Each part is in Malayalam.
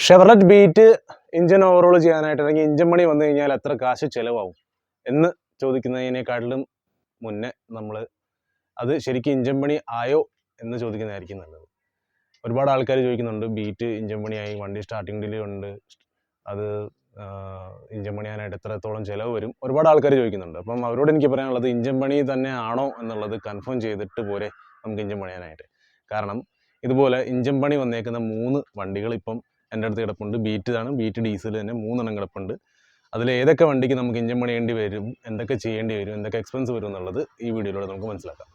ഷെവർലെറ്റ് ബീറ്റ് എഞ്ചിൻ ഓവറോൾ ചെയ്യാനായിട്ട് അല്ലെങ്കിൽ എഞ്ചിൻ പണി വന്നു കഴിഞ്ഞാൽ എത്ര കാശ് ചിലവാകും എന്ന് ചോദിക്കുന്നതിനേക്കാട്ടിലും മുന്നേ നമ്മൾ അത് ശരിക്കും എഞ്ചിൻ പണി ആയോ എന്ന് ചോദിക്കുന്നതായിരിക്കും നല്ലത്. ഒരുപാട് ആൾക്കാർ ചോദിക്കുന്നുണ്ട്, ബീറ്റ് എഞ്ചിൻ പണിയായി, വണ്ടി സ്റ്റാർട്ടിംഗ് ഡിലേ ഉണ്ട്, അത് എഞ്ചിൻ പണിയാനായിട്ട് എത്രത്തോളം ചിലവ് വരും, ഒരുപാട് ആൾക്കാർ ചോദിക്കുന്നുണ്ട്. അപ്പം അവരോട് എനിക്ക് പറയാനുള്ളത്, എഞ്ചിൻ പണി തന്നെ ആണോ എന്നുള്ളത് കൺഫേം ചെയ്തിട്ട് പോരെ നമുക്ക് എഞ്ചിൻ പണിയാനായിട്ട്. കാരണം ഇതുപോലെ എഞ്ചിൻ പണി വന്നേക്കുന്ന 3 വണ്ടികൾ ഇപ്പം എൻ്റെ അടുത്ത് കിടപ്പുണ്ട്. ബീറ്റ് ഡീസൽ തന്നെ 3 കിടപ്പുണ്ട്. അതിൽ ഏതൊക്കെ വണ്ടിക്ക് നമുക്ക് എഞ്ചിൻ പണിയേണ്ടി വരും, എന്തൊക്കെ ചെയ്യേണ്ടി വരും, എന്തൊക്കെ എക്സ്പെൻസ് വരും എന്നുള്ളത് ഈ വീഡിയോയിലൂടെ നമുക്ക് മനസ്സിലാക്കാം.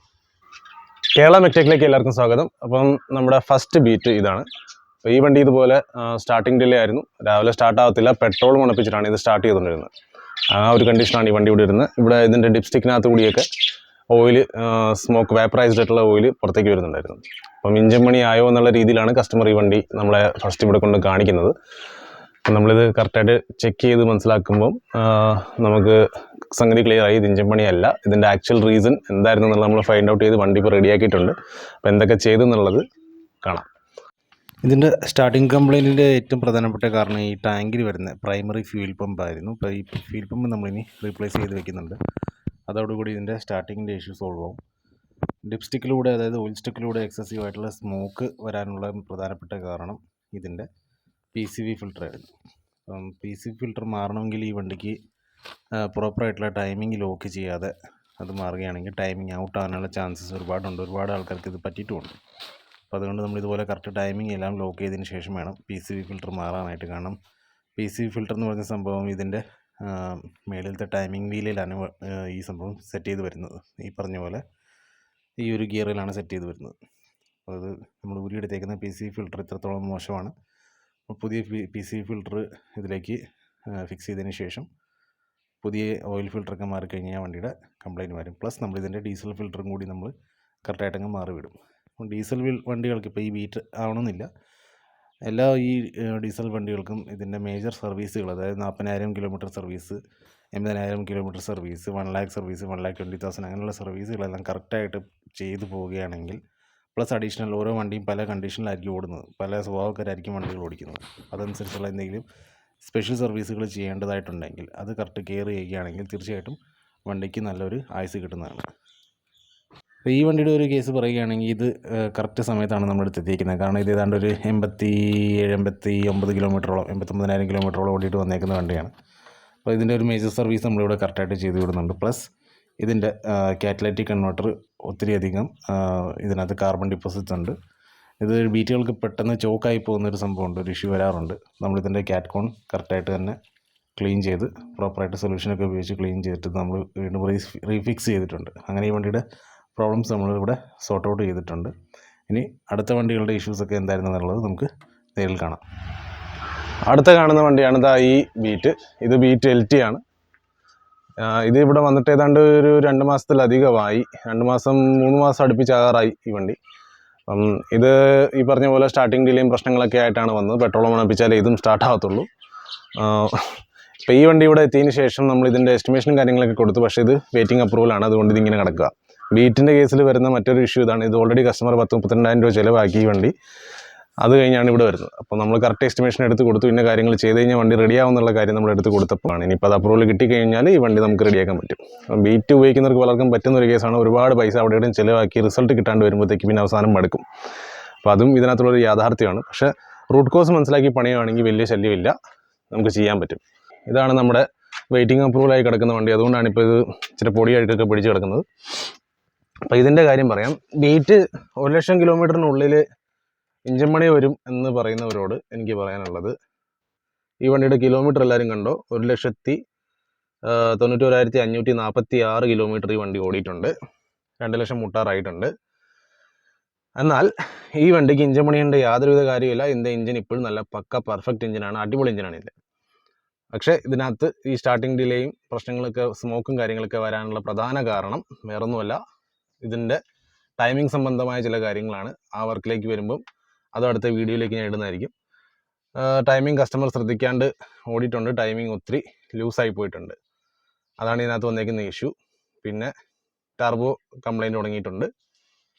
കേരള മെക്ടെക്കിലേക്ക് എല്ലാവർക്കും സ്വാഗതം. അപ്പം നമ്മുടെ ഫസ്റ്റ് ബീറ്റ് ഇതാണ്. അപ്പോൾ ഈ വണ്ടി ഇതുപോലെ സ്റ്റാർട്ടിംഗ് ഡിലേ ആയിരുന്നു, രാവിലെ സ്റ്റാർട്ട് ആകത്തില്ല, പെട്രോൾ മണപ്പിച്ചിട്ടാണ് ഇത് സ്റ്റാർട്ട് ചെയ്തുകൊണ്ടിരുന്നത്. ആ ഒരു കണ്ടീഷനാണ് ഈ വണ്ടി ഇവിടെ ഇരുന്നത്. ഇവിടെ ഇതിൻ്റെ ഡിപ്സ്റ്റിക്കിനകത്ത് കൂടിയൊക്കെ ഓയിൽ, സ്മോക്ക് വേപ്പറൈസ്ഡ് ആയിട്ടുള്ള ഓയിൽ പുറത്തേക്ക് വരുന്നുണ്ടായിരുന്നു. അപ്പം എഞ്ചിൻ പണി ആയോ എന്നുള്ള രീതിയിലാണ് കസ്റ്റമർ ഈ വണ്ടി നമ്മളെ ഫസ്റ്റ് ഇവിടെ കൊണ്ട് കാണിക്കുന്നത്. അപ്പം നമ്മളിത് കറക്റ്റായിട്ട് ചെക്ക് ചെയ്ത് മനസ്സിലാക്കുമ്പം നമുക്ക് സംഗതി ക്ലിയർ ആയി, ഇത് എഞ്ചിൻ പണിയല്ല. ഇതിൻ്റെ ആക്ച്വൽ റീസൺ എന്തായിരുന്നു എന്നുള്ളത് നമ്മൾ ഫൈൻഡ് ഔട്ട് ചെയ്ത് വണ്ടി ഇപ്പോൾ റെഡിയാക്കിയിട്ടുണ്ട്. അപ്പോൾ എന്തൊക്കെ ചെയ്തു എന്നുള്ളത് കാണാം. ഇതിൻ്റെ സ്റ്റാർട്ടിങ് കംപ്ലയിൻറ്റിൻ്റെ ഏറ്റവും പ്രധാനപ്പെട്ട കാരണം ഈ ടാങ്കിൽ വരുന്ന പ്രൈമറി ഫ്യൂൽ പമ്പായിരുന്നു. ഇപ്പോൾ ഈ ഫ്യൂൽ പമ്പ് നമ്മളിനി റീപ്ലേസ് ചെയ്ത് വെക്കുന്നുണ്ട്. അതോടുകൂടി ഇതിൻ്റെ സ്റ്റാർട്ടിങ്ങിൻ്റെ ഇഷ്യൂ സോൾവ് ആവും. ഡിപ്സ്റ്റിക്കിലൂടെ, അതായത് ഓയിൽ സ്റ്റിക്കിലൂടെ എക്സസീവ് ആയിട്ടുള്ള സ്മോക്ക് വരാനുള്ള പ്രധാനപ്പെട്ട കാരണം ഇതിൻ്റെ PCV ഫിൽറ്ററായിരുന്നു. അപ്പം PCV ഫിൽറ്റർ മാറണമെങ്കിൽ ഈ വണ്ടിക്ക് പ്രോപ്പറായിട്ടുള്ള ടൈമിംഗ് ലോക്ക് ചെയ്യാതെ അത് മാറുകയാണെങ്കിൽ ടൈമിംഗ് ഔട്ട് ആകാനുള്ള ചാൻസസ് ഒരുപാടുണ്ട്. ഒരുപാട് ആൾക്കാർക്ക് ഇത് പറ്റിയിട്ടുമുണ്ട്. അപ്പോൾ അതുകൊണ്ട് നമ്മളിതുപോലെ കറക്റ്റ് ടൈമിംഗ് എല്ലാം ലോക്ക് ചെയ്തതിന് ശേഷം വേണം PCV ഫിൽറ്റർ മാറാനായിട്ട്. കാരണം PCV ഫിൽറ്റർ എന്ന് പറഞ്ഞ സംഭവം ഇതിൻ്റെ മേളിലത്തെ ടൈമിംഗ് വീലിലാണ് ഈ സംഭവം സെറ്റ് ചെയ്ത് വരുന്നത്. ഈ പറഞ്ഞ പോലെ ഈ ഒരു ഗിയറിലാണ് സെറ്റ് ചെയ്ത് വരുന്നത്. അത് നമ്മൾ ഊരിയെടുത്തേക്കുന്ന PCV ഫിൽറ്റർ ഇത്രത്തോളം മോശമാണ്. പുതിയ PCV ഫിൽറ്റർ ഇതിലേക്ക് ഫിക്സ് ചെയ്തതിന് ശേഷം പുതിയ ഓയിൽ ഫിൽറ്ററൊക്കെ മാറിക്കഴിഞ്ഞാൽ വണ്ടിയുടെ കംപ്ലയിൻറ്റ് വരും. പ്ലസ് നമ്മളിതിൻ്റെ ഡീസൽ ഫിൽറ്ററും കൂടി നമ്മൾ കറക്റ്റായിട്ടങ്ങ് മാറിവിടും. ഡീസൽ വണ്ടികൾക്ക് ഇപ്പോൾ ഈ ബീറ്റ് ആവണമെന്നില്ല, എല്ലാ ഈ ഡീസൽ വണ്ടികൾക്കും ഇതിൻ്റെ മേജർ സർവീസുകൾ, അതായത് 40,000 kilometre service, 80,000 kilometre service, 1 lakh service, 1,20,000 അങ്ങനെയുള്ള സർവീസുകളെല്ലാം കറക്റ്റായിട്ട് ചെയ്തു പോവുകയാണെങ്കിൽ, പ്ലസ് അഡീഷണൽ ഓരോ വണ്ടിയും പല കണ്ടീഷനിലായിരിക്കും ഓടുന്നത്, പല സ്വഭാവക്കാരായിരിക്കും വണ്ടികൾ ഓടിക്കുന്നത്. അതനുസരിച്ചുള്ള എന്തെങ്കിലും സ്പെഷ്യൽ സർവീസുകൾ ചെയ്യേണ്ടതായിട്ടുണ്ടെങ്കിൽ അത് കറക്റ്റ് കെയർ ചെയ്യുകയാണെങ്കിൽ തീർച്ചയായിട്ടും വണ്ടിക്ക് നല്ലൊരു ആയുസ് കിട്ടുന്നതാണ്. അപ്പോൾ ഈ വണ്ടിയുടെ ഒരു കേസ് പറയുകയാണെങ്കിൽ, ഇത് കറക്റ്റ് സമയത്താണ് നമ്മൾ എത്തിയിരിക്കുന്നത്. കാരണം ഇത് ഏതാണ്ട് ഒരു 89 കിലോമീറ്ററോളം, 89,000 കിലോമീറ്ററോളം ഓടിയിട്ട് വന്നേക്കുന്ന വണ്ടിയാണ്. അപ്പോൾ ഇതിൻ്റെ ഒരു മേജർ സർവീസ് നമ്മളിവിടെ കറക്റ്റായിട്ട് ചെയ്ത് വിടുന്നുണ്ട്. പ്ലസ് ഇതിൻ്റെ കാറ്റലറ്റിക് കൺവേർട്ടർ ഒത്തിരിയധികം ഇതിനകത്ത് കാർബൺ ഡിപ്പോസിറ്റ്സ് ഉണ്ട്. ഇത് ബീറ്റുകൾക്ക് പെട്ടെന്ന് ചോക്കായി പോകുന്നൊരു സംഭവമുണ്ട്, ഒരു ഇഷ്യൂ വരാറുണ്ട്. നമ്മളിതിൻ്റെ ക്യാറ്റ് കോൺ കറക്റ്റായിട്ട് തന്നെ ക്ലീൻ ചെയ്ത് പ്രോപ്പറായിട്ട് സൊല്യൂഷനൊക്കെ ഉപയോഗിച്ച് ക്ലീൻ ചെയ്തിട്ട് നമ്മൾ വീണ്ടും റീഫിക്സ് ചെയ്തിട്ടുണ്ട്. അങ്ങനെ ഈ വണ്ടിയുടെ പ്രോബ്ലംസ് നമ്മളിവിടെ സോർട്ട് ഔട്ട് ചെയ്തിട്ടുണ്ട്. ഇനി അടുത്ത വണ്ടികളുടെ ഇഷ്യൂസൊക്കെ എന്തായിരുന്നു എന്നുള്ളത് നമുക്ക് നേരിൽ കാണാം. അടുത്ത കാണുന്ന വണ്ടിയാണ് ഈ ബീറ്റ്. ഇത് ബീറ്റ് LT ആണ്. ഇത് ഇവിടെ വന്നിട്ട് ഏതാണ്ട് ഒരു 2 മാസത്തിലധികമായി, 2 മാസം 3 മാസം അടുപ്പിച്ചാകാറായി ഈ വണ്ടി. ഇത് ഈ പറഞ്ഞ പോലെ സ്റ്റാർട്ടിങ് ഡിലേയും പ്രശ്നങ്ങളൊക്കെ ആയിട്ടാണ് വന്നത്. പെട്രോൾ മണപ്പിച്ചാലേ ഇതും സ്റ്റാർട്ട് ആകത്തുള്ളൂ. ഇപ്പോൾ ഈ വണ്ടി ഇവിടെ എത്തിയതിന് ശേഷം നമ്മൾ ഇതിൻ്റെ എസ്റ്റിമേഷനും കാര്യങ്ങളൊക്കെ കൊടുത്തു, പക്ഷേ ഇത് വെയിറ്റിംഗ് അപ്രൂവലാണ്, അതുകൊണ്ട് ഇതിങ്ങനെ കിടക്കുക. ബീറ്റിൻ്റെ കേസിൽ വരുന്ന മറ്റൊരു ഇഷ്യൂ ഇതാണ്, ഇത് ഓൾറെഡി കസ്റ്റമർ 10-32,000 രൂപ ചിലവാക്കി ഈ വണ്ടി, അത് കഴിഞ്ഞാണ് ഇവിടെ വരുന്നത്. അപ്പോൾ നമ്മൾ കറക്റ്റ് എസ്റ്റിമേഷൻ എടുത്ത് കൊടുത്തു, ഇന്ന കാര്യങ്ങൾ ചെയ്ത് കഴിഞ്ഞാൽ വണ്ടി റെഡിയാവുന്നുള്ള കാര്യം നമ്മൾ എടുത്ത് കൊടുത്തപ്പോഴാണ്. ഇനിയിപ്പോൾ അത് അപ്രൂവൽ കിട്ടിക്കഴിഞ്ഞാൽ ഈ വണ്ടി നമുക്ക് റെഡിയാക്കാൻ പറ്റും. ബീറ്റ് ഉപയോഗിക്കുന്നവർക്ക് പലർക്കും പറ്റുന്ന ഒരു കേസാണ്. ഒരുപാട് പൈസ അവിടെ ഇവിടെയും ചിലവാക്കി റിസൾട്ട് കിട്ടാണ്ട് വരുമ്പോഴത്തേക്ക് പിന്നെ അവസാനം മടുക്കും. അപ്പോൾ അതും ഇതിനകത്തുള്ളൊരു യാഥാർത്ഥ്യമാണ്. പക്ഷേ റൂട്ട് കോസ് മനസ്സിലാക്കി പണിയുകയാണെങ്കിൽ വലിയ ശല്യമില്ല, നമുക്ക് ചെയ്യാൻ പറ്റും. ഇതാണ് നമ്മുടെ വെയിറ്റിംഗ് അപ്രൂവലായി കിടക്കുന്ന വണ്ടി, അതുകൊണ്ടാണ് ഇപ്പോൾ ഇത് ഇച്ചിരി പൊടിയായിട്ടൊക്കെ പിടിച്ച് കിടക്കുന്നത്. അപ്പോൾ ഇതിൻ്റെ കാര്യം പറയാം. ബീറ്റ് 1,00,000 കിലോമീറ്ററിനുള്ളിൽ എഞ്ചിൻ പണി വരും എന്ന് പറയുന്നവരോട് എനിക്ക് പറയാനുള്ളത്, ഈ വണ്ടിയുടെ കിലോമീറ്റർ എല്ലാവരും കണ്ടോ, 1,91,546 കിലോമീറ്റർ ഈ വണ്ടി ഓടിയിട്ടുണ്ട്. 2 ലക്ഷം മുട്ടാറായിട്ടുണ്ട്. എന്നാൽ ഈ വണ്ടിക്ക് എഞ്ചിൻ പണിയേണ്ട യാതൊരുവിധ കാര്യമില്ല. ഇതിൻ്റെ എഞ്ചിൻ ഇപ്പോഴും നല്ല പക്ക പെർഫെക്റ്റ് എഞ്ചിനാണ്, അടിപൊളി എഞ്ചിനാണ് ഇതിൻ്റെ. പക്ഷേ ഇതിനകത്ത് ഈ സ്റ്റാർട്ടിങ് ഡിലേയും പ്രശ്നങ്ങളൊക്കെ, സ്മോക്കും കാര്യങ്ങളൊക്കെ വരാനുള്ള പ്രധാന കാരണം വേറൊന്നുമല്ല, ഇതിൻ്റെ ടൈമിംഗ് സംബന്ധമായ ചില കാര്യങ്ങളാണ്. ആ വർക്കിലേക്ക് വരുമ്പം അതും അടുത്ത വീഡിയോയിലേക്ക് ഞാൻ ഇടുന്നതായിരിക്കും. ടൈമിംഗ് കസ്റ്റമർ ശ്രദ്ധിക്കാണ്ട് ഓടിയിട്ടുണ്ട്, ടൈമിംഗ് ഒത്തിരി ലൂസായി പോയിട്ടുണ്ട്, അതാണ് ഇതിനകത്ത് വന്നേക്കുന്ന ഇഷ്യൂ. പിന്നെ ടർബോ കംപ്ലൈൻറ്റ് തുടങ്ങിയിട്ടുണ്ട്.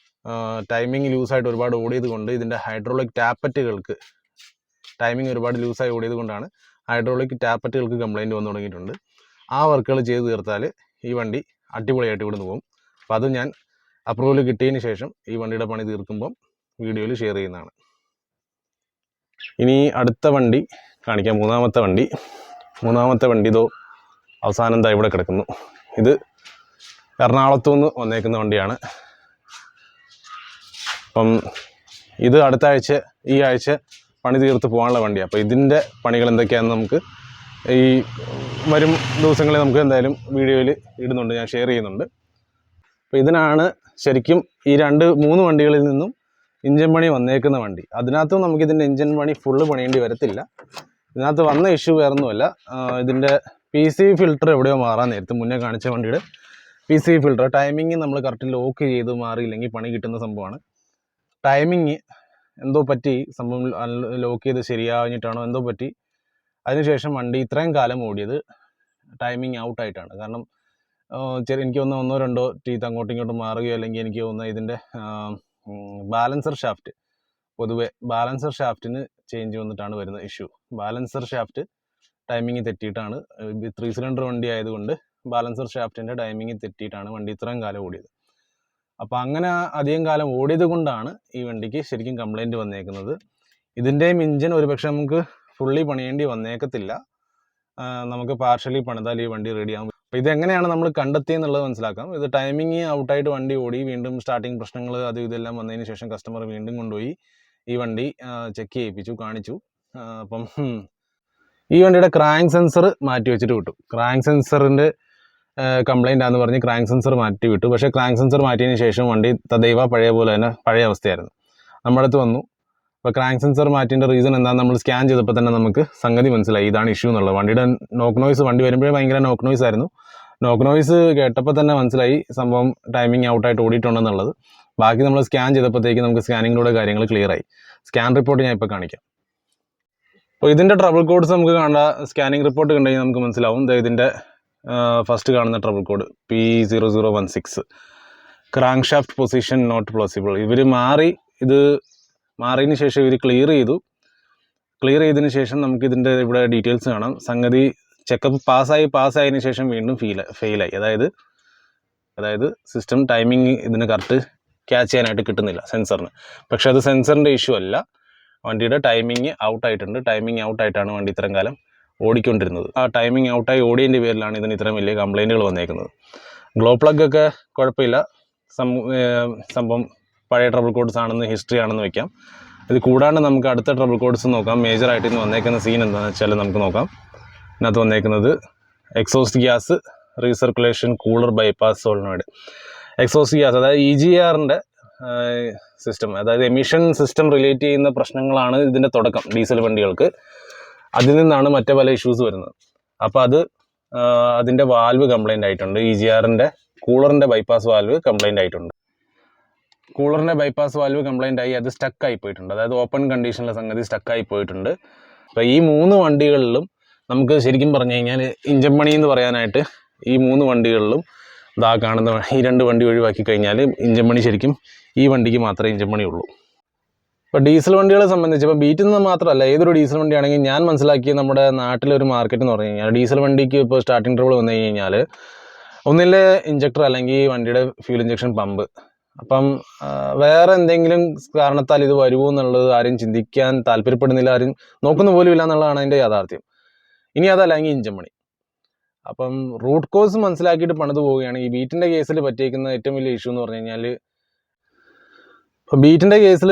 ടൈമിംഗ് ലൂസായിട്ട് ഒരുപാട് ഓടിയത് കൊണ്ട് ഇതിൻ്റെ ഹൈഡ്രോളിക് ടാപ്പറ്റുകൾക്ക് ടൈമിംഗ് ഒരുപാട് ലൂസായി ഓടിയത് കൊണ്ടാണ് ഹൈഡ്രോളിക് ടാപ്പറ്റുകൾക്ക് കംപ്ലയിൻറ്റ് വന്നു തുടങ്ങിയിട്ടുണ്ട്. ആ വർക്കുകൾ ചെയ്ത് തീർത്താൽ ഈ വണ്ടി അടിപൊളിയായിട്ട് ഇവിടുന്ന് പോകും. അപ്പോൾ അത് ഞാൻ അപ്രൂവൽ കിട്ടിയതിന് ശേഷം ഈ വണ്ടിയുടെ പണി തീർക്കുമ്പം വീഡിയോയിൽ ഷെയർ ചെയ്യുന്നതാണ്. ഇനി അടുത്ത വണ്ടി കാണിക്കാം. മൂന്നാമത്തെ വണ്ടി ഇതോ അവസാനം എന്താ ഇവിടെ കിടക്കുന്നു. ഇത് എറണാകുളത്തു നിന്ന് വന്നേക്കുന്ന വണ്ടിയാണ്. അപ്പം ഇത് ഈ ആഴ്ച പണി തീർത്ത് പോകാനുള്ള വണ്ടിയാണ്. അപ്പോൾ ഇതിൻ്റെ പണികൾ എന്തൊക്കെയാണെന്ന് നമുക്ക് ഈ വരും ദിവസങ്ങളിൽ നമുക്ക് എന്തായാലും വീഡിയോയിൽ ഇടുന്നുണ്ട്, ഞാൻ ഷെയർ ചെയ്യുന്നുണ്ട്. അപ്പോൾ ഇതിനാണ് ശരിക്കും ഈ 2-3 വണ്ടികളിൽ നിന്നും ഇഞ്ചൻ പണി വന്നേക്കുന്ന വണ്ടി. അതിനകത്തും നമുക്കിതിൻ്റെ ഇഞ്ചൻ പണി ഫുള്ള് പണിയേണ്ടി വരത്തില്ല. ഇതിനകത്ത് വന്ന ഇഷ്യൂ വേറൊന്നുമല്ല, ഇതിൻ്റെ PC ഫിൽറ്റർ എവിടെയോ മാറാൻ നേരത്ത് മുന്നേ കാണിച്ച വണ്ടിയുടെ PC ഫിൽറ്റർ ടൈമിങ് നമ്മൾ കറക്റ്റ് ലോക്ക് ചെയ്ത് മാറിയില്ലെങ്കിൽ പണി കിട്ടുന്ന സംഭവമാണ്. ടൈമിങ് എന്തോ പറ്റി, സംഭവം ലോക്ക് ചെയ്ത് ശരിയാഞ്ഞിട്ടാണോ എന്തോ പറ്റി, അതിനുശേഷം വണ്ടി ഇത്രയും കാലം ഓടിയത് ടൈമിങ് ഔട്ടായിട്ടാണ്. കാരണം എനിക്ക് തോന്നുന്ന 1-2 ടീത്ത് അങ്ങോട്ടും ഇങ്ങോട്ടും മാറുകയോ, അല്ലെങ്കിൽ എനിക്ക് തോന്നുന്ന ഇതിൻ്റെ ബാലൻസർ ഷാഫ്റ്റ്, പൊതുവെ ബാലൻസർ ഷാഫ്റ്റിന് ചേഞ്ച് വന്നിട്ടാണ് വരുന്ന ഇഷ്യൂ. ബാലൻസർ ഷാഫ്റ്റ് ടൈമിങ് തെറ്റിയിട്ടാണ്, 3 സിലിണ്ടർ വണ്ടി ആയതുകൊണ്ട് ബാലൻസർ ഷാഫ്റ്റിൻ്റെ ടൈമിങ് തെറ്റിയിട്ടാണ് വണ്ടി ഇത്രയും കാലം ഓടിയത്. അപ്പോൾ അങ്ങനെ അധികം കാലം ഓടിയത് കൊണ്ടാണ് ഈ വണ്ടിക്ക് ശരിക്കും കംപ്ലയിൻറ്റ് വന്നേക്കുന്നത്. ഇതിൻ്റെയും ഇഞ്ചിൻ ഒരുപക്ഷെ നമുക്ക് ഫുള്ളി പണിയേണ്ടി വന്നേക്കത്തില്ല, നമുക്ക് പാർഷ്യലി പണിതാൽ ഈ വണ്ടി റെഡിയാകും. അപ്പോൾ ഇതെങ്ങനെയാണ് നമ്മൾ കണ്ടെത്തിയെന്നുള്ളത് മനസ്സിലാക്കാം. ഇത് ടൈമിങ് ഔട്ടായിട്ട് വണ്ടി ഓടി, വീണ്ടും സ്റ്റാർട്ടിങ് പ്രശ്നങ്ങൾ അത് ഇതെല്ലാം വന്നതിന് ശേഷം കസ്റ്റമർ വീണ്ടും കൊണ്ടുപോയി ഈ വണ്ടി ചെക്ക് ചെയ്യിപ്പിച്ചു, കാണിച്ചു. അപ്പം ഈ വണ്ടിയുടെ ക്രാങ്ക് സെൻസർ മാറ്റി വെച്ചിട്ട് വിട്ടു. ക്രാങ്ക് സെൻസറിൻ്റെ കംപ്ലയിൻ്റ് ആണെന്ന് പറഞ്ഞ് ക്രാങ്ക് സെൻസർ മാറ്റി വിട്ടു. പക്ഷേ ക്രാങ്ക് സെൻസർ മാറ്റിയതിന് ശേഷം വണ്ടി തദൈവ പഴയ പോലെ തന്നെ പഴയ അവസ്ഥയായിരുന്നു. നമ്മുടെ അടുത്ത് വന്നു. അപ്പോൾ ക്രാങ്ക് സെൻസർ മാറ്റിൻ്റെ റീസൺ എന്താണെന്ന് നമ്മൾ സ്കാൻ ചെയ്തപ്പോൾ തന്നെ നമുക്ക് സംഗതി മനസ്സിലായി, ഇതാണ് ഇഷ്യൂ എന്നുള്ളത്. വണ്ടിയുടെ നോക്ക് നോയ്സ്, വണ്ടി വരുമ്പോഴേ ഭയങ്കര നോക്ക് നോയ്സ് ആയിരുന്നു. നോക്ക് നോയ്സ് കേട്ടപ്പോൾ തന്നെ മനസ്സിലായി സംഭവം ടൈമിംഗ് ഔട്ടായിട്ട് ഓടിയിട്ടുണ്ടെന്നുള്ളത്. ബാക്കി നമ്മൾ സ്കാൻ ചെയ്തപ്പോഴത്തേക്ക് നമുക്ക് സ്കാനിങ്ങിലൂടെ കാര്യങ്ങൾ ക്ലിയർ ആയി. സ്കാൻ റിപ്പോർട്ട് ഞാൻ ഇപ്പോൾ കാണിക്കാം. അപ്പോൾ ഇതിൻ്റെ ട്രബിൾ കോഡ്സ് നമുക്ക് കാണേണ്ട, സ്കാനിങ് റിപ്പോർട്ട് കണ്ടുകഴിഞ്ഞാൽ നമുക്ക് മനസ്സിലാവും. ഇതിൻ്റെ ഫസ്റ്റ് കാണുന്ന trouble code P0016, crankshaft position not plausible. ഇവർ മാറിയതിന് ശേഷം ഇവർ ക്ലിയർ ചെയ്തതിന് ശേഷം നമുക്ക് ഇതിൻ്റെ ഇവിടെ ഡീറ്റെയിൽസ് കാണാം. സംഗതി ചെക്കപ്പ് പാസ്സായതിന് ശേഷം വീണ്ടും ഫെയിലായി. അതായത് സിസ്റ്റം ടൈമിങ് ഇതിന് കറക്റ്റ് ക്യാച്ച് ചെയ്യാനായിട്ട് കിട്ടുന്നില്ല സെൻസറിന്. പക്ഷെ അത് സെൻസറിൻ്റെ ഇഷ്യൂ അല്ല, വണ്ടിയുടെ ടൈമിങ് ഔട്ടായിട്ടുണ്ട്. ടൈമിങ് ഔട്ടായിട്ടാണ് വണ്ടി ഇത്രയും കാലം ഓടിക്കൊണ്ടിരുന്നത്. ആ ടൈമിങ് ഔട്ടായി ഓടിയതിൻ്റെ പേരിലാണ് ഇതിന് ഇത്രയും വലിയ കംപ്ലയിൻറ്റുകൾ വന്നേക്കുന്നത്. ഗ്ലോ പ്ലഗ് ഒക്കെ കുഴപ്പമില്ല, സംഭവം പഴയ ട്രബിൾ കോഡ്സ് ആണെന്ന്, ഹിസ്റ്ററി ആണെന്ന് വെക്കാം. ഇത് കൂടാണ്ട് നമുക്ക് അടുത്ത ട്രബിൾ കോഡ്സ് നോക്കാം. മേജറായിട്ട് ഇന്ന് വന്നേക്കുന്ന സീൻ എന്താണെന്ന് വെച്ചാൽ നമുക്ക് നോക്കാം. ഇതിനകത്ത് വന്നേക്കുന്നത് exhaust gas recirculation cooler bypass solenoid. Exhaust gas, അതായത് EGRൻ്റെ സിസ്റ്റം, അതായത് എമിഷൻ സിസ്റ്റം റിലേറ്റ് ചെയ്യുന്ന പ്രശ്നങ്ങളാണ് ഇതിൻ്റെ തുടക്കം ഡീസൽ വണ്ടികൾക്ക്. അതിൽ നിന്നാണ് മറ്റു പല ഇഷ്യൂസ് വരുന്നത്. അപ്പോൾ അതിൻ്റെ വാൽവ് കംപ്ലയിൻ്റ് ആയിട്ടുണ്ട്. EGRൻ്റെ കൂളറിൻ്റെ ബൈപ്പാസ് വാൽവ് കംപ്ലയിൻ്റ് ആയിട്ടുണ്ട്. കൂളറിൻ്റെ ബൈപ്പാസ് വാൽവ് കംപ്ലയിൻ്റ് ആയി അത് സ്റ്റക്കായി പോയിട്ടുണ്ട്. അതായത് ഓപ്പൺ കണ്ടീഷനിലെ സംഗതി സ്റ്റക്കായി പോയിട്ടുണ്ട്. അപ്പോൾ ഈ 3 വണ്ടികളിലും നമുക്ക് ശരിക്കും പറഞ്ഞു കഴിഞ്ഞാൽ ഇഞ്ചൻ പണി എന്ന് പറയാനായിട്ട് ഈ 3 വണ്ടികളിലും ഇതാ കാണുന്ന ഈ 2 വണ്ടി ഒഴിവാക്കി കഴിഞ്ഞാൽ ഇഞ്ചൻ പണി ശരിക്കും ഈ വണ്ടിക്ക് മാത്രമേ ഇഞ്ചൻ പണി ഉള്ളൂ. ഇപ്പോൾ ഡീസൽ വണ്ടികളെ സംബന്ധിച്ച് ഇപ്പോൾ ബീറ്റിൽ നിന്ന് മാത്രമല്ല, ഏതൊരു ഡീസൽ വണ്ടിയാണെങ്കിൽ ഞാൻ മനസ്സിലാക്കിയ നമ്മുടെ നാട്ടിലൊരു മാർക്കറ്റ് എന്ന് പറഞ്ഞു കഴിഞ്ഞാൽ ഡീസൽ വണ്ടിക്ക് ഇപ്പോൾ സ്റ്റാർട്ടിങ് ട്രബിൾ വന്നു കഴിഞ്ഞാൽ ഒന്നിലെ ഇഞ്ചക്ടർ അല്ലെങ്കിൽ വണ്ടിയുടെ ഫ്യൂൽ ഇഞ്ചക്ഷൻ പമ്പ്. അപ്പം വേറെ എന്തെങ്കിലും കാരണത്താൽ ഇത് വരുമോ എന്നുള്ളത് ആരും ചിന്തിക്കാൻ താല്പര്യപ്പെടുന്നില്ല, ആരും നോക്കുന്ന പോലും ഇല്ല എന്നുള്ളതാണ് അതിൻ്റെ യാഥാർത്ഥ്യം. ഇനി അതല്ലെങ്കിൽ ഇഞ്ചൻ പണി. അപ്പം റൂട്ട് കോസ് മനസ്സിലാക്കിയിട്ട് പണിത് പോവുകയാണ്. ഈ ബീറ്റിൻ്റെ കേസിൽ പറ്റിയേക്കുന്ന ഏറ്റവും വലിയ ഇഷ്യൂ എന്ന് പറഞ്ഞു കഴിഞ്ഞാൽ, ഇപ്പോൾ ബീറ്റിൻ്റെ കേസിൽ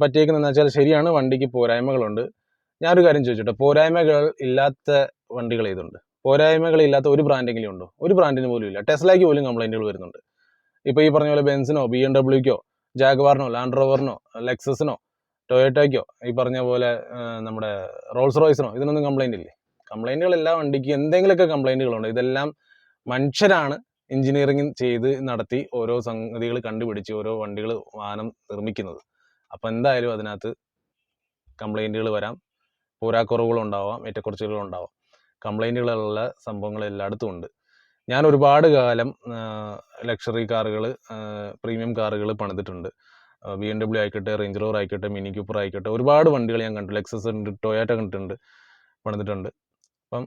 പറ്റിയേക്കുന്നതെന്ന് വെച്ചാൽ ശരിയാണ്, വണ്ടിക്ക് പോരായ്മകളുണ്ട്. ഞാനൊരു കാര്യം ചോദിച്ചോട്ടെ, പോരായ്മകൾ ഇല്ലാത്ത വണ്ടികൾ ഏതുണ്ട്? പോരായ്മകളില്ലാത്ത ഒരു ബ്രാൻഡെങ്കിലും ഉണ്ടോ? ഒരു ബ്രാൻഡിന് പോലും ഇല്ല. ടെസ്ലയ്ക്ക് പോലും കംപ്ലയിൻറ്റുകൾ വരുന്നുണ്ട്. ഇപ്പോൾ ഈ പറഞ്ഞ പോലെ ബെൻസിനോ BMW-ക്കോ ജാഗ്വാറിനോ ലാൻഡ് റോവറിനോ ലെക്സസിനോ ടൊയോട്ടോയ്ക്കോ ഈ പറഞ്ഞ പോലെ നമ്മുടെ റോൾസ് റോയ്സിനോ ഇതിനൊന്നും കംപ്ലയിൻ്റ് ഇല്ലേ? കംപ്ലയിൻറ്റുകൾ എല്ലാ വണ്ടിക്ക് എന്തെങ്കിലുമൊക്കെ കംപ്ലയിൻറ്റുകളുണ്ട്. ഇതെല്ലാം മനുഷ്യരാണ് എഞ്ചിനീയറിംഗ് ചെയ്ത് നടത്തി ഓരോ സംഗതികൾ കണ്ടുപിടിച്ച് ഓരോ വണ്ടികൾ വാഹനം നിർമ്മിക്കുന്നത്. അപ്പോൾ എന്തായാലും അതിനകത്ത് കംപ്ലയിൻറ്റുകൾ വരാം, പോരാക്കുറവുകളുണ്ടാവാം, ഏറ്റക്കുറച്ചിലുകളുണ്ടാവാം. കംപ്ലയിൻറ്റുകളുള്ള സംഭവങ്ങൾ എല്ലായിടത്തും ഉണ്ട്. ഞാൻ ഒരുപാട് കാലം ലക്ഷറി കാറുകൾ, പ്രീമിയം കാറുകൾ പണിതിട്ടുണ്ട്. BMW ആയിക്കോട്ടെ, റേഞ്ച് റോവർ ആയിക്കോട്ടെ, മിനി കൂപ്പർ ആയിക്കോട്ടെ, ഒരുപാട് വണ്ടികൾ ഞാൻ കണ്ടു. ലെക്സസ് ഉണ്ട്, ടൊയോറ്റ കണ്ടിട്ടുണ്ട്, പണിതിട്ടുണ്ട്. അപ്പം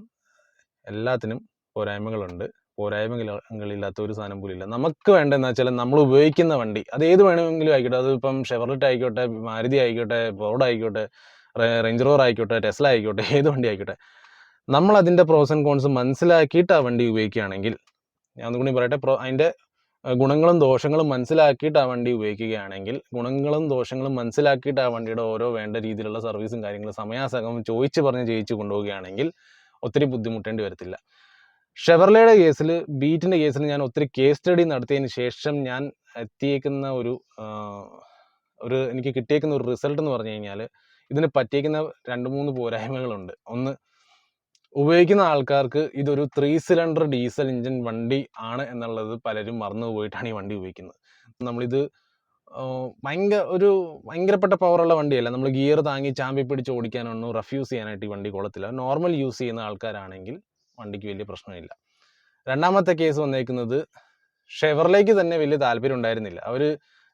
എല്ലാത്തിനും പോരായ്മകളുണ്ട്. പോരായ്മകളില്ലാത്ത ഒരു സാധനം പോലും ഇല്ല. നമുക്ക് വേണ്ടതെന്ന് വെച്ചാൽ നമ്മൾ ഉപയോഗിക്കുന്ന വണ്ടി അത് ഏത് വേണമെങ്കിലും ആയിക്കോട്ടെ, അതിപ്പം ഷെവർലെറ്റ് ആയിക്കോട്ടെ, മാരുതി ആയിക്കോട്ടെ, ഫോർഡ് ആയിക്കോട്ടെ, റേഞ്ച് റോവർ ആയിക്കോട്ടെ, ടെസ്ല ആയിക്കോട്ടെ, ഏത് വണ്ടി ആയിക്കോട്ടെ, നമ്മൾ അതിൻ്റെ പ്രോസ് ആൻഡ് കോൺസ് മനസ്സിലാക്കിയിട്ട് ആ വണ്ടി ഉപയോഗിക്കുകയാണെങ്കിൽ, ഞാൻ ഒന്നുകൂടി പറയട്ടെ, അതിൻ്റെ ഗുണങ്ങളും ദോഷങ്ങളും മനസ്സിലാക്കിയിട്ട് ആ വണ്ടി ഉപയോഗിക്കുകയാണെങ്കിൽ, ഗുണങ്ങളും ദോഷങ്ങളും മനസ്സിലാക്കിയിട്ട് ആ വണ്ടിയുടെ ഓരോ വേണ്ട രീതിയിലുള്ള സർവീസും കാര്യങ്ങളും സമയാസമയം ചോദിച്ച് പറഞ്ഞ് ചെയ്യിച്ച് കൊണ്ടുപോവുകയാണെങ്കിൽ ഒത്തിരി ബുദ്ധിമുട്ടേണ്ടി വരത്തില്ല. ഷെവർലയുടെ കേസിൽ, ബീറ്റിൻ്റെ കേസിൽ ഞാൻ ഒത്തിരി കേസ് സ്റ്റഡി നടത്തിയതിന് ശേഷം ഞാൻ എത്തിയേക്കുന്ന എനിക്ക് കിട്ടിയേക്കുന്ന ഒരു റിസൾട്ട് എന്ന് പറഞ്ഞു കഴിഞ്ഞാൽ, ഇതിന് പറ്റിയേക്കുന്ന 2-3 പോരായ്മകളുണ്ട്. ഒന്ന്, ഉപയോഗിക്കുന്ന ആൾക്കാർക്ക് ഇതൊരു 3 സിലിണ്ടർ ഡീസൽ എഞ്ചിൻ വണ്ടി ആണ് എന്നുള്ളത് പലരും മറന്നു പോയിട്ടാണ് ഈ വണ്ടി ഉപയോഗിക്കുന്നത്. നമ്മളിത് ഭയങ്കരപ്പെട്ട പവറുള്ള വണ്ടിയല്ല. നമ്മൾ ഗിയർ താങ്ങി ചാമ്പി പിടിച്ച് ഓടിക്കാനൊന്നും റഫ്യൂസ് ചെയ്യാനായിട്ട് ഈ വണ്ടി കൊള്ളത്തില്ല. നോർമൽ യൂസ് ചെയ്യുന്ന ആൾക്കാരാണെങ്കിൽ വണ്ടിക്ക് വലിയ പ്രശ്നമില്ല. രണ്ടാമത്തെ കേസ് വന്നേക്കുന്നത്, ഷെവർലേക്ക് തന്നെ വലിയ താല്പര്യം ഉണ്ടായിരുന്നില്ല.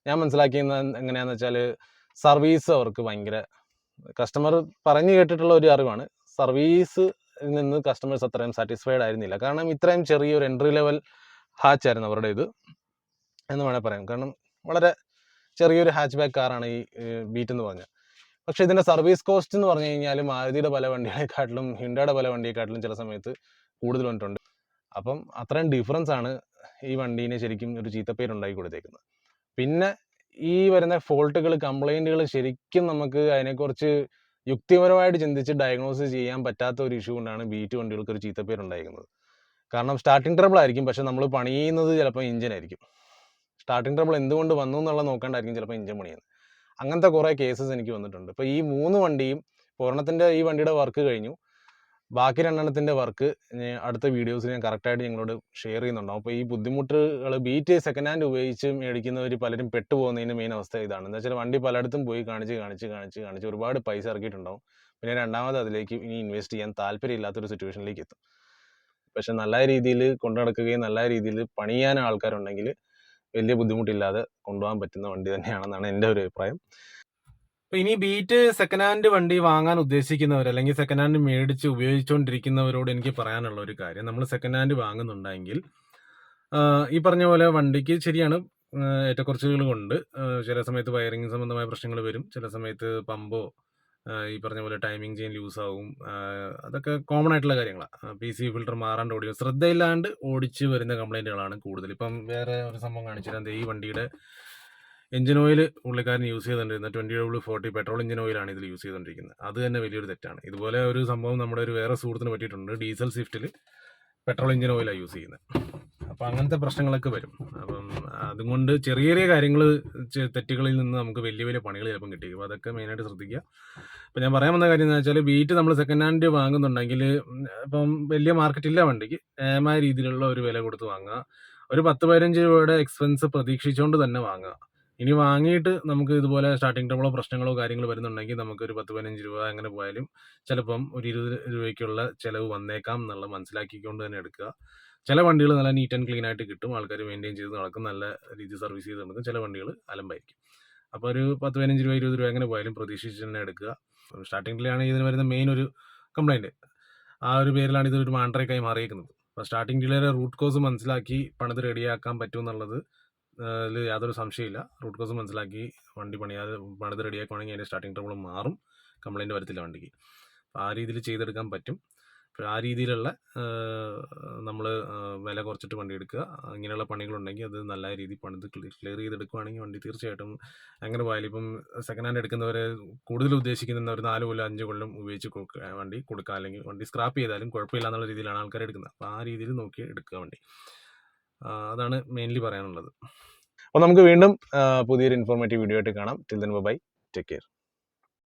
ഞാൻ മനസ്സിലാക്കിയത് എങ്ങനെയാണെന്ന് വെച്ചാൽ, സർവീസ് അവർക്ക് ഭയങ്കര, കസ്റ്റമർ പറഞ്ഞു കേട്ടിട്ടുള്ള ഒരു അറിവാണ്, സർവീസ് നിന്ന് കസ്റ്റമേഴ്സ് അത്രയും സാറ്റിസ്ഫൈഡ് ആയിരുന്നില്ല. കാരണം ഇത്രയും ചെറിയൊരു എൻട്രി ലെവൽ ഹാച്ച് ആയിരുന്നു അവരുടെ ഇത് എന്ന് വേണേൽ പറയാം. കാരണം വളരെ ചെറിയൊരു ഹാച്ച് ബാക്ക് കാറാണ് ഈ ബീറ്റ് എന്ന് പറഞ്ഞാൽ. പക്ഷേ ഇതിൻ്റെ സർവീസ് കോസ്റ്റ് എന്ന് പറഞ്ഞു കഴിഞ്ഞാൽ മാരുതിയുടെ പല വണ്ടികളെക്കാട്ടിലും, ഹിൻഡയുടെ പല വണ്ടിയെക്കാട്ടിലും ചില സമയത്ത് കൂടുതൽ വന്നിട്ടുണ്ട്. അപ്പം അത്രയും ഡിഫറൻസ് ആണ് ഈ വണ്ടീനെ ശരിക്കും ഒരു ചീത്തപ്പേരുണ്ടാക്കി കൊടുത്തേക്കുന്നത്. പിന്നെ ഈ വരുന്ന ഫോൾട്ടുകൾ, കംപ്ലൈൻറ്റുകൾ ശരിക്കും നമുക്ക് അതിനെക്കുറിച്ച് യുക്തിപരമായിട്ട് ചിന്തിച്ച് ഡയഗ്നോസ് ചെയ്യാൻ പറ്റാത്ത ഒരു ഇഷ്യൂ കൊണ്ടാണ് ബീറ്റ് വണ്ടികൾക്ക് ഒരു ചീത്തപ്പേരുണ്ടായിരിക്കുന്നത്. കാരണം സ്റ്റാർട്ടിങ് ട്രബിൾ ആയിരിക്കും, പക്ഷെ നമ്മൾ പണിയുന്നത് ചിലപ്പോൾ എഞ്ചിനായിരിക്കും. സ്റ്റാർട്ടിങ് ട്രബിൾ എന്തുകൊണ്ട് വന്നു എന്നുള്ളത് നോക്കാണ്ടായിരിക്കും ചിലപ്പോൾ എഞ്ചിൻ പണിയുന്നത്. അങ്ങനത്തെ കുറേ കേസസ് എനിക്ക് വന്നിട്ടുണ്ട്. ഇപ്പോൾ ഈ 3 വണ്ടിയും, ഒരെണ്ണത്തിൻ്റെ ഈ വണ്ടിയുടെ വർക്ക് കഴിഞ്ഞു, ബാക്കി 2 വർക്ക് അടുത്ത വീഡിയോസിൽ ഞാൻ കറക്റ്റായിട്ട് ഞങ്ങളോട് ഷെയർ ചെയ്യുന്നുണ്ടാവും. അപ്പോൾ ഈ ബുദ്ധിമുട്ടുകൾ ബീറ്റ് സെക്കൻഡ് ഹാൻഡ് ഉപയോഗിച്ച് മേടിക്കുന്നവർ പലരും പെട്ടുപോകുന്നതിന് മെയിൻ അവസ്ഥ ഇതാണ്. എന്താ വെച്ചാൽ വണ്ടി പലയിടത്തും പോയി കാണിച്ച് ഒരുപാട് പൈസ ഇറക്കിയിട്ടുണ്ടാവും. പിന്നെ രണ്ടാമത് അതിലേക്ക് ഇനി ഇൻവെസ്റ്റ് ചെയ്യാൻ താല്പര്യമില്ലാത്തൊരു സിറ്റുവേഷനിലേക്ക് എത്തും. പക്ഷെ നല്ല രീതിയിൽ കൊണ്ടു നടക്കുകയും നല്ല രീതിയിൽ പണിയാൻ ആൾക്കാരുണ്ടെങ്കിൽ വലിയ ബുദ്ധിമുട്ടില്ലാതെ കൊണ്ടുപോകാൻ പറ്റുന്ന വണ്ടി തന്നെയാണെന്നാണ് എൻ്റെ ഒരു അഭിപ്രായം. അപ്പോൾ ഇനി ബീറ്റ് സെക്കൻഡ് ഹാൻഡ് വണ്ടി വാങ്ങാൻ ഉദ്ദേശിക്കുന്നവർ, അല്ലെങ്കിൽ സെക്കൻഡ് ഹാൻഡ് മേടിച്ച് ഉപയോഗിച്ചുകൊണ്ടിരിക്കുന്നവരോട് എനിക്ക് പറയാനുള്ള ഒരു കാര്യം, നമ്മൾ സെക്കൻഡ് ഹാൻഡ് വാങ്ങുന്നുണ്ടെങ്കിൽ ഈ പറഞ്ഞ പോലെ വണ്ടിക്ക് ശരിയാണ് ഏറ്റക്കുറച്ചിലുകളുണ്ട്. ചില സമയത്ത് വയറിങ് സംബന്ധമായ പ്രശ്നങ്ങൾ വരും, ചില സമയത്ത് പമ്പോ ഈ പറഞ്ഞ പോലെ ടൈമിംഗ് ചെയിൻ ലൂസാവും. അതൊക്കെ കോമൺ ആയിട്ടുള്ള കാര്യങ്ങളാണ്. PC ഫിൽറ്റർ മാറാണ്ട് ഓടിക്കും, ശ്രദ്ധയില്ലാണ്ട് ഓടിച്ച് വരുന്ന കംപ്ലൈൻറ്റുകളാണ് കൂടുതൽ. ഇപ്പം വേറെ ഒരു സംഭവം കാണിച്ചിരുന്നത്, ഈ വണ്ടിയുടെ എഞ്ചിൻ ഓയിൽ പുള്ളിക്കാരൻ യൂസ് ചെയ്തുകൊണ്ടിരുന്നത് 20W40 പെട്രോൾ എഞ്ചിൻ ഓയിലാണ് ഇതിൽ യൂസ് ചെയ്തുകൊണ്ടിരിക്കുന്നത്. അത് തന്നെ വലിയൊരു തെറ്റാണ്. ഇതുപോലെ ഒരു സംഭവം നമ്മുടെ ഒരു വേറെ സുഹൃത്തിന് പറ്റിയിട്ടുണ്ട്. ഡീസൽ സ്വിഫ്റ്റിൽ പെട്രോൾ എഞ്ചിൻ ഓയിലാണ് യൂസ് ചെയ്യുന്നത്. അപ്പോൾ അങ്ങനത്തെ പ്രശ്നങ്ങളൊക്കെ വരും. അപ്പം അതുകൊണ്ട് ചെറിയ ചെറിയ കാര്യങ്ങൾ, തെറ്റുകളിൽ നിന്ന് നമുക്ക് വലിയ വലിയ പണികൾ ചിലപ്പം കിട്ടിയിരിക്കും. അപ്പോൾ അതൊക്കെ മെയിനായിട്ട് ശ്രദ്ധിക്കുക. അപ്പോൾ ഞാൻ പറയാൻ വന്ന കാര്യം എന്ന് വെച്ചാൽ, ബീറ്റ് നമ്മൾ സെക്കൻഡ് ഹാൻഡ് വാങ്ങുന്നുണ്ടെങ്കിൽ, ഇപ്പം വലിയ മാർക്കറ്റില്ല വണ്ടിക്ക്, ന്യായമായ രീതിയിലുള്ള ഒരു വില കൊടുത്ത് വാങ്ങുക. ഒരു 10-15 രൂപയുടെ എക്സ്പെൻസ് പ്രതീക്ഷിച്ചുകൊണ്ട് തന്നെ വാങ്ങുക. ഇനി വാങ്ങിയിട്ട് നമുക്ക് ഇതുപോലെ സ്റ്റാർട്ടിംഗ് ട്രബിളോ പ്രശ്നങ്ങളോ കാര്യങ്ങൾ വരുന്നുണ്ടെങ്കിൽ, നമുക്കൊരു 10-15 രൂപ അങ്ങനെ പോയാലും ചിലപ്പം ഒരു 20 രൂപയ്ക്കുള്ള ചിലവ് വന്നേക്കാം എന്നുള്ളത് മനസ്സിലാക്കിക്കൊണ്ട് തന്നെ എടുക്കുക. ചില വണ്ടികൾ നല്ല നീറ്റ് ആൻഡ് ക്ലീൻ ആയിട്ട് കിട്ടും, ആൾക്കാർ മെയിൻറ്റെയിൻ ചെയ്ത് നടക്കും, നല്ല രീതിയിൽ സർവീസ് ചെയ്ത് നടക്കും. ചില വണ്ടികൾ അലമ്പായിരിക്കും. അപ്പോൾ ഒരു 10-15 രൂപ 20 രൂപ അങ്ങനെ പോയാലും പ്രതീക്ഷിച്ച് തന്നെ എടുക്കുക. സ്റ്റാർട്ടിങ്ങിലാണ് ഇതിന് വരുന്ന മെയിൻ ഒരു കംപ്ലൈൻറ്റ്. ആ ഒരു പേരിലാണ് ഇതൊരു മാൻഡ്രേക്കായി മാറിയിരിക്കുന്നത്. അപ്പോൾ സ്റ്റാർട്ടിംഗ് ഡിലേയുടെ റൂട്ട് കോസ് മനസ്സിലാക്കി പണിത് റെഡിയാക്കാൻ പറ്റുമെന്നുള്ളത് യാതൊരു സംശയമില്ല. റൂട്ട് കോസ് മനസ്സിലാക്കി വണ്ടി പണിത് റെഡിയാക്കുവാണെങ്കിൽ അതിൻ്റെ സ്റ്റാർട്ടിംഗ് ട്രബിൾ മാറും, കംപ്ലൈൻറ്റ് വരത്തില്ല വണ്ടിക്ക്. അപ്പോൾ ആ രീതിയിൽ ചെയ്തെടുക്കാൻ പറ്റും. അപ്പോൾ ആ രീതിയിലുള്ള നമ്മൾ വില കുറച്ചിട്ട് വണ്ടി എടുക്കുക. ഇങ്ങനെയുള്ള പണികളുണ്ടെങ്കിൽ അത് നല്ല രീതിയിൽ പണിത് ക്ലിയർ ചെയ്തെടുക്കുകയാണെങ്കിൽ വണ്ടി തീർച്ചയായിട്ടും അങ്ങനെ പോയാലും, ഇപ്പം സെക്കൻഡ് ഹാൻഡ് എടുക്കുന്നവർ കൂടുതൽ ഉദ്ദേശിക്കുന്ന ഒരു 4 കൊല്ലം 5 കൊല്ലം ഉപയോഗിച്ച് വണ്ടി കൊടുക്കുക, അല്ലെങ്കിൽ വണ്ടി സ്ക്രാപ്പ് ചെയ്താലും കുഴപ്പമില്ല എന്നുള്ള രീതിയിലാണ് ആൾക്കാർ എടുക്കുന്നത്. അപ്പോൾ ആ രീതിയിൽ നോക്കി എടുക്കുക വണ്ടി. അതാണ് മെയിൻലി പറയാനുള്ളത്. അപ്പോൾ നമുക്ക് വീണ്ടും പുതിയൊരു ഇൻഫോർമേറ്റീവ് വീഡിയോ ആയിട്ട് കാണാം. Till then bye, take care.